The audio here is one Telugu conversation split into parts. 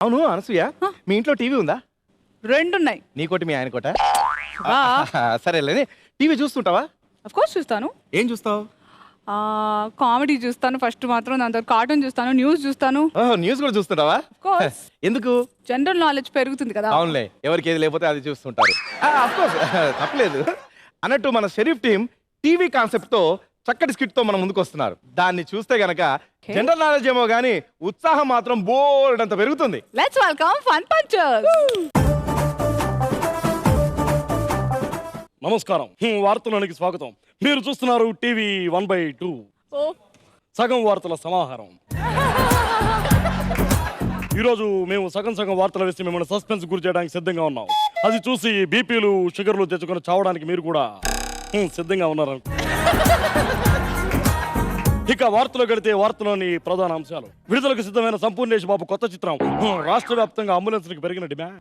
అవును అనసూయ, మీ ఇంట్లో టీవీ ఉందా? రెండున్నాయి. నీకోటి మీ ఆయన కోట? సరేలే. టీవీ చూస్తుంటావా? ఆఫ్ కోర్స్ చూస్తాను. ఏం చూస్తావు? కామెడీ చూస్తాను ఫస్ట్ మాత్రం, దాని తర్వాత కార్టూన్ చూస్తాను, న్యూస్ చూస్తాను. న్యూస్ కూడా చూస్తుంటావా? Of course. ఎందుకు? జనరల్ నాలెడ్జ్ పెరుగుతుంది కదా. అవునులే, ఎవరికి ఏది లేకపోతే అది చూస్తుంటారు. ఆఫ్ కోర్స్ తప్పలేదు. అన్నట్టు మన షరీఫ్ టీం టీవీ కాన్సెప్ట్ తో చక్కటి స్కిట్ తో మనం ముందుకు వస్తున్నారు. దాన్ని చూస్తే గనక జనరల్ నాలెడ్జ్ ఏమో గానీ ఉత్సాహం మాత్రం బోల్డ్ అంత పెరుగుతుంది. Let's welcome fun punchers. నమస్కారం, వార్తలోనికి స్వాగతం. మీరు చూస్తున్నారు టీవీ 1/2 సగం వార్తల సమాహారం. ఈరోజు మేము సగం వార్తలు వేసి మిమ్మల్ని సస్పెన్స్ గురి చేయడానికి సిద్ధంగా ఉన్నాం. అది చూసి బీపీలు షుగర్లు తెచ్చుకొని చావడానికి మీరు కూడా సిద్ధంగా ఉన్నారు. ఇక వార్తలో గడితే వార్తలోని ప్రధాన అంశాలు. విడుదలకు సిద్ధమైన సంపూర్ణేష్ బాబు కొత్త చిత్రం. రాష్ట్ర వ్యాప్తంగా అంబులెన్స్లకు పెరిగిన డిమాండ్.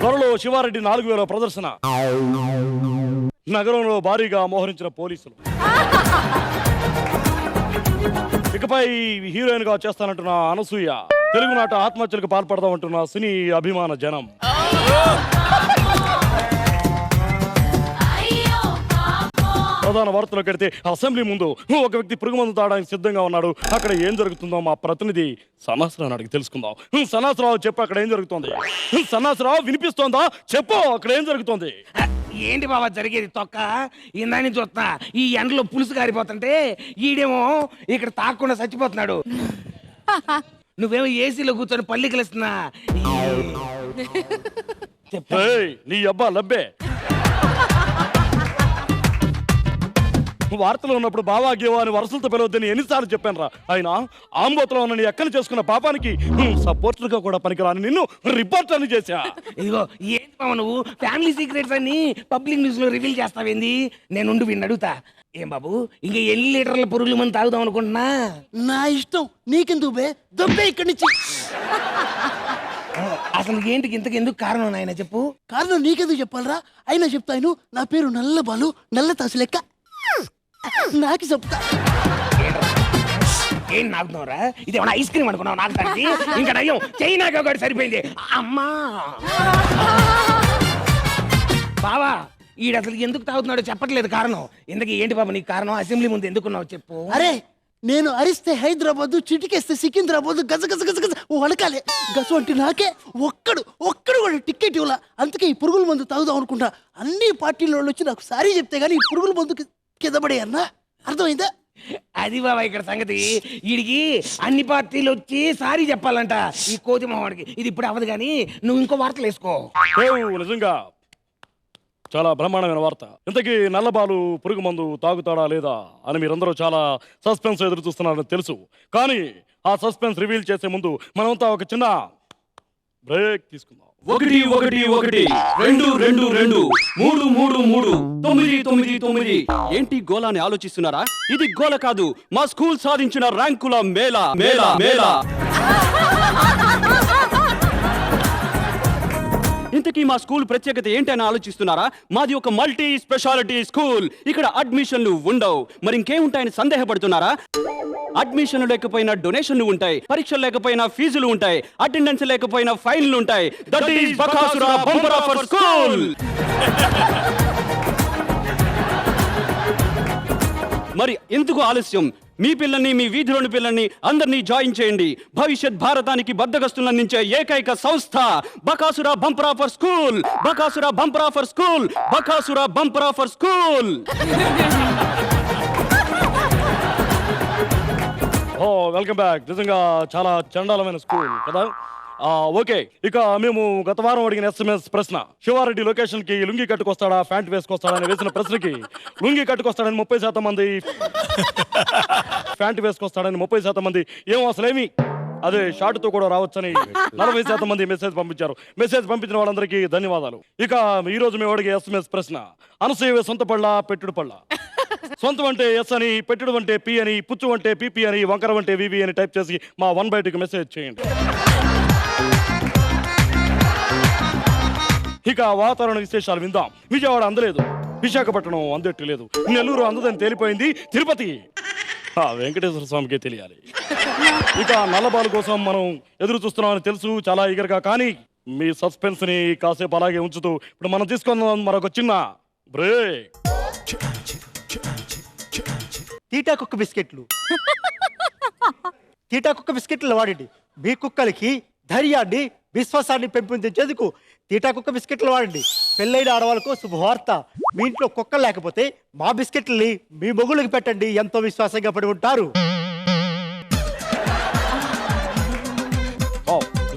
త్వరలో శివారెడ్డి 4000 ప్రదర్శన. నగరంలో భారీగా మోహరించిన పోలీసులు. ఇకపై హీరోయిన్ గా చేస్తానంటున్న అనసూయ. తెలుగునాట ఆత్మహత్యలకు పాల్పడదామంటున్న సినీ అభిమాన జనం. ప్రధాన వార్తలు కడితే అసెంబ్లీ ముందు ఒక వ్యక్తి పురుగు మందు తాగడానికి సిద్ధంగా ఉన్నాడు. అక్కడ ఏం జరుగుతుందో మా ప్రతినిధి సన్నాసరావు అడిగి తెలుసుకుందాం. సన్నాసరావు చెప్పు, అక్కడ ఏం జరుగుతుంది? సన్నాసరావు వినిపిస్తోందా? చెప్పు, అక్కడ ఏం జరుగుతుంది? ఏంటి బాబా జరిగేది? తొక్క ఇందాని చూస్తా, ఈ ఎండలో పులుసు కారిపోతుంటే ఈడేమో ఇక్కడ తాగకుండా చచ్చిపోతున్నాడు. నువ్వేమో ఏసీలో కూర్చొని పల్లి కలిస్తున్నా. నీ అబ్బా లబ్బే. వార్తలో ఉన్నప్పుడు బావా గేవా అని వరుసలతో పిలవద్దని ఎన్నిసార్లు చెప్పాను రా. ఆయన ఆంబోతులో ఉన్న నీ ఎక్కని చేసుకున్న పాపానికి సపోర్టర్ గా కూడా పనికిరాని నిన్ను రిపోర్టర్ అని చేశా. ఇదిగో ఏంటి బావ నువ్వు ఫ్యామిలీ సీక్రెట్స్ అన్ని పబ్లిక్ న్యూస్ లో రివీల్ చేస్తావేంది? నేను విన్ను అడుగుతా. ఏం బాబు, ఇంకా ఎన్ని లీటర్ల పురుగుల మంది తాగుదాం అనుకుంటున్నా? నా ఇష్టం, నీకెందుకు బే? దొబ్బే ఇక్కడి నుంచి. అసలు ఏంటికి ఇంతకెందుకు కారణం నాయన చెప్పు. కారణం నీకెందుకు చెప్పాలరా? అయినా చెప్తాను. నా పేరు నల్ల బాలు, నల్ల తాసు లెక్క. నాకు చెప్తా. ఏం నాకున్నావురా? ఇదేమన్నా ఐస్ క్రీమ్ అనుకున్నావు నాకు దానికి? ఇంకా నయ్యం చైనాకి ఒకటి సరిపోయింది. అమ్మా బావా, ఈడు అసలు ఎందుకు తాగుతున్నాడో చెప్పట్లేదు కారణం. ఎందుకు ఏంటి బాబా నీకు కారణం? అసెంబ్లీ ముందు ఎందుకున్నావు చెప్పు. అరే, నేను అరిస్తే హైదరాబాద్, చిటికేస్తే సికింద్రాబాద్, గజ గజ గజ గజ వడకాలే. గజ అంటే నాకే ఒక్కడు కూడా టికెట్ ఇవ్వాల. అందుకే ఈ పురుగుల మందు తాగుదాం అనుకుంటా. అన్ని పార్టీల వాళ్ళు వచ్చి నాకు సారీ చెప్తే గానీ ఈ పురుగుల మందుకి కింద పడే అన్నా. అర్థమైందా? అది బాబా ఇక్కడ సంగతి. వీడికి అన్ని పార్టీలు వచ్చి సారీ చెప్పాలంట ఈ కోతి మొహవాడికి. ఇది ఇప్పుడు అవ్వదు కానీ నువ్వు ఇంకో వార్తలు వేసుకో. నిజంగా చాలా బ్రహ్మాండమైన వార్త. ఇంతకీ నల్లబాలు పురుగు మందు తాగుతాడా లేదా అని మీరందరూ చాలా సస్పెన్స్ ఎదురు చూస్తున్నారని తెలుసు. కానీ ఆ సస్పెన్స్ రివీల్ చేసే ముందు మనమంతా ఒక చిన్న బ్రేక్ తీసుకుందాం. 1 1 1 2 2 2 3 3 3 9 9 9. ఏంటి గోల అని ఆలోచిస్తున్నారా? ఇది గోల కాదు, మా స్కూల్ సాధించిన ర్యాంకుల మేళా మేళా మేళా. ఇంతకీ మా స్కూల్ ప్రత్యేకత ఏంటని ఆలోచిస్తున్నారా? మాది ఒక మల్టీ స్పెషాలిటీ స్కూల్. ఇక్కడ అడ్మిషన్లు ఉండవు. మరి ఇంకేముంటాయని సందేహపడుతున్నారా? అడ్మిషన్లు లేకపోయినా డొనేషన్లు ఉంటాయి, పరీక్షలు లేకపోయినా ఫీజులు ఉంటాయి, అటెండెన్స్ లేకపోయినా ఫైన్లు ఉంటాయి. That is Bakasura bumper offer school. మరి ఎందుకు ఆలస్యం? మీ పిల్లల్ని, మీ వీధిలోని పిల్లల్ని అందరినీ జాయిన్ చేయండి. భవిష్యత్ భారతానికి బద్దగస్తులందించే ఏకైక సంస్థ Bakasura bumper offer school. Bakasura bumper offer school. Bakasura bumper offer school. Welcome back. నిజంగా చాలా చండాలమైన స్కూల్ కదా. ఓకే, ఇక మేము గత వారం అడిగిన SMS ప్రశ్న, శివారెడ్డి లొకేషన్ కి లుంగి కట్టుకొస్తాడా ప్యాంట్ వేసుకొస్తాడా అని వేసిన ప్రశ్నకి లుంగి కట్టుకొస్తాడని 30% మంది, ప్యాంట్ వేసుకొస్తాడని 30% మంది, ఏమో అసలేమి అదే షార్ట్ తో కూడా రావచ్చని 40% మంది మెసేజ్ పంపించారు. మెసేజ్ పంపించిన వాళ్ళందరికీ ధన్యవాదాలు. ఇక ఈ రోజు మేము అడిగే SMS ప్రశ్న, అనసూయ సొంత పళ్ళ పెట్టుడు పళ్ళ? సొంతం అంటే ఎస్ అని, పెట్టుడు అంటే పి అని, పుచ్చు అంటే పిపి అని, వంకరం అంటే వివి అని టైప్ చేసి మా 1/2కి మెసేజ్ చేయండి. ఇక వాతావరణ విశేషాలు విందాం. విజయవాడ అందలేదు, విశాఖపట్నం అందట్లేదు, నెల్లూరు అందదని తేలిపోయింది, తిరుపతి వెంకటేశ్వర స్వామికే తెలియాలి. ఇక నల్లబాలు కోసం మనం ఎదురు చూస్తున్నామని తెలుసు, చాలా ఈగర్గా. కానీ మీ సస్పెన్స్ ని కాసేపు అలాగే ఉంచుతూ ఇప్పుడు మనం తీసుకుందాం మరొక చిన్న బ్రేక్. తీటా కుక్క బిస్కెట్లు తీటా కుక్క బిస్కెట్లు వాడండి. మీ కుక్కలకి ధైర్యాన్ని, విశ్వాసాన్ని పెంపొందించేందుకు తీటా కుక్క బిస్కెట్లు వాడండి. పెళ్ళైన ఆడవాళ్ళకు శుభవార్త, మీ ఇంట్లో కుక్కలు లేకపోతే మా బిస్కెట్లని మీ మొగుళ్ళకి పెట్టండి, ఎంతో విశ్వాసంగా పడి ఉంటారు.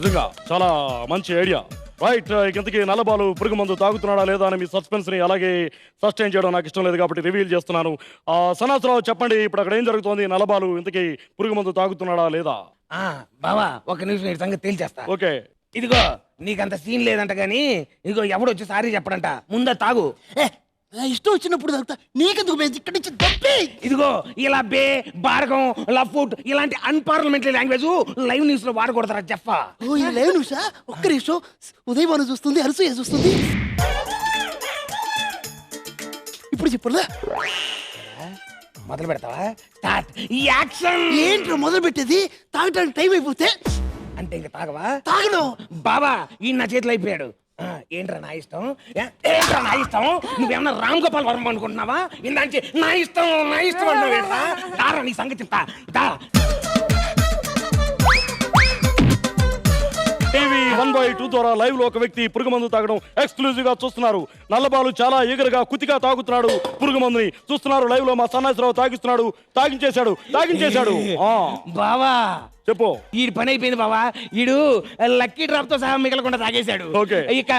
నిజంగా చాలా మంచి ఐడియా. రైట్, ఇంతకీ నల్లబాలు పురుగు మందు తాగుతున్నాడా లేదా అని మీ సస్పెన్స్ ని అలాగే సస్టైన్ చేయడం నాకు ఇష్టం లేదు కాబట్టి రివీల్ చేస్తున్నాను. సనాసరావు చెప్పండి, ఇప్పుడు అక్కడ ఏం జరుగుతోంది? నల్లబాలు ఇంతకీ పురుగు మందు తాగుతున్నాడా లేదా? బావా ఒక నిమిషం ఈ సంగతి తేల్చేస్తా. ఓకే, ఇదిగో నీకంత సీన్ లేదంట గానీ ఇదిగో ఎవడొచ్చి సారీ చెప్పడంట, ముందా తాగు. నా ఇష్టం వచ్చినప్పుడు తాగుతా, నీకెందుకు బే ఇక్కడి నుంచి దప్పి. ఇదిగో ఇలా బే, బారకం, లఫ్ట్ ఇలాంటి అన్పార్లమెంటరీ లాంగ్వేజ్ లైవ్ న్యూస్ లో వాడకూడతారా జఫా. ఓ ఈ లైవ్ నిమిషా ఒక్క నిమిషం. ఉదయభాను చూస్తుంది, అనసూయ చూస్తుంది. ఇప్పుడు చెప్పలా మొదలు పెడతావా? Start action. ఏంట్రా మొదలు పెట్టేది? తాగడానికి టైం అయిపోతే అంటే ఇంకా తాగవా? తాగను. బాబా ఈ నా చేతిలో అయిపోయాడు. ఏంట్రా నా ఇష్టం? ఏంట్రా నా ఇష్టం? నువ్వేమన్నా రామ్ గోపాల్ వర్మ అనుకుంటున్నావా? ఇందాంచి నా ఇష్టం నా ఇష్టం అన్నావు ఏంట్రా? దారా నీ సంగతి చెప్తా దా. టీవీ 1/2 ద్వారా లైవ్ లో ఒక వ్యక్తి పురుగు మందు తాగడం ఎక్స్క్లూజివ్ గా చూస్తున్నారు. నల్లబాలు చాలా ఈగర్గా కుతిగా తాగుతున్నాడు పురుగు మందుని. చూస్తున్నారు లైవ్ లో. మా సన్నాసరావు తాగిస్తున్నాడు, తాగించేశాడు. బావా చెప్పు. ఈడి పని అయిపోయింది బావా. ఈడు లక్కీ డ్రాప్ తో సహా మిగలకుండా తాగేశాడు. ఓకే. ఇక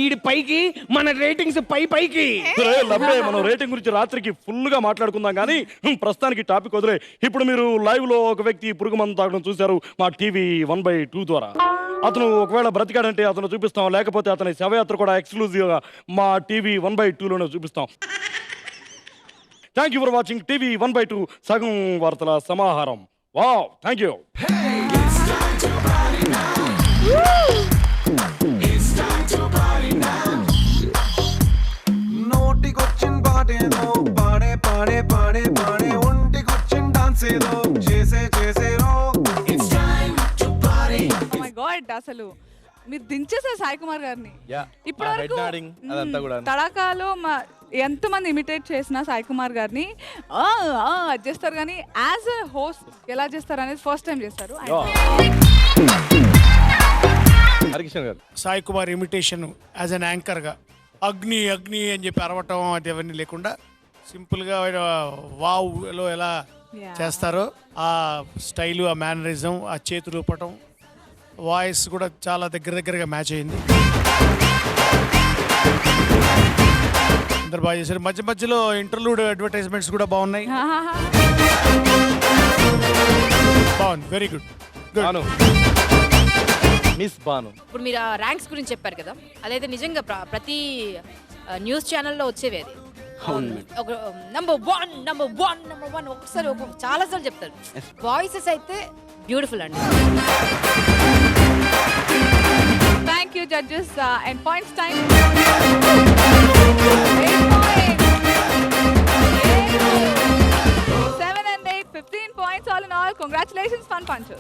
ఈడి పైకి మన రేటింగ్స్ పైకి. మనం రేటింగ్ గురించి రాత్రికి ఫుల్ గా మాట్లాడుకుందాం కానీ ప్రస్తుతానికి టాపిక్ వదిలే. ఇప్పుడు మీరు లైవ్ లో ఒక వ్యక్తి పురుగు మందు తాగడం చూశారు మా టీవీ 1/2 ద్వారా. అతను ఒకవేళ బ్రతికాడంటే అతను చూపిస్తాం, లేకపోతే అతని శవయాత్ర కూడా ఎక్స్క్లూజివ్ గా మా టీవీ 1/2 లోనే చూపిస్తాం. Thank you for watching TV 1/2 సగం వార్తల సమాహారం. Wow, thank you. నోటికొచ్చిన పాటేదో పాడే పాడే పాడే పాడే, ఒంటికొచ్చిన డాన్స్ ఏదో చేసే చేసేరో. Oh my God, అసలు మీరు దించేసారు సాయి కుమార్ గారిని. ఇప్పటి వరకు అదంతా కూడా తడాకాలో ఎంతమంది ఇమిటేట్ చేసినా సాయి కుమార్ గారిని అది చేస్తారు, కానీ యాజ్ అ హోస్ట్ ఎలా చేస్తారు అనేది ఫస్ట్ టైం చేస్తారు. Harikishan garu, Sai Kumar imitation as an యాంకర్గా అగ్ని అగ్ని అని చెప్పి అరవటం అది అవన్నీ లేకుండా సింపుల్గా వావ్లో ఎలా చేస్తారో ఆ స్టైలు, ఆ మేనరిజం, ఆ చేతులు ఊపటం, వాయిస్ కూడా చాలా దగ్గరగా మ్యాచ్ అయింది. అందరు బాగా చేశారు. మధ్యలో ఇంటర్లూడ్ అడ్వర్టైజ్మెంట్స్ కూడా బాగున్నాయి. బాగుంది, very good. Banu, miss Banu. ఇప్పుడు మీరు ఆ ర్యాంక్స్ గురించి చెప్పారు కదా, అదైతే నిజంగా ప్రతి న్యూస్ ఛానల్లో వచ్చేవి. అది ఒక నంబర్ వన్ ఒకసారి చాలాసార్లు చెప్తారు. వాయిసెస్ అయితే బ్యూటిఫుల్ అండి. Thank you judges and points time. 7 and 8, 15 points all in all. Congratulations, Fun Punchers.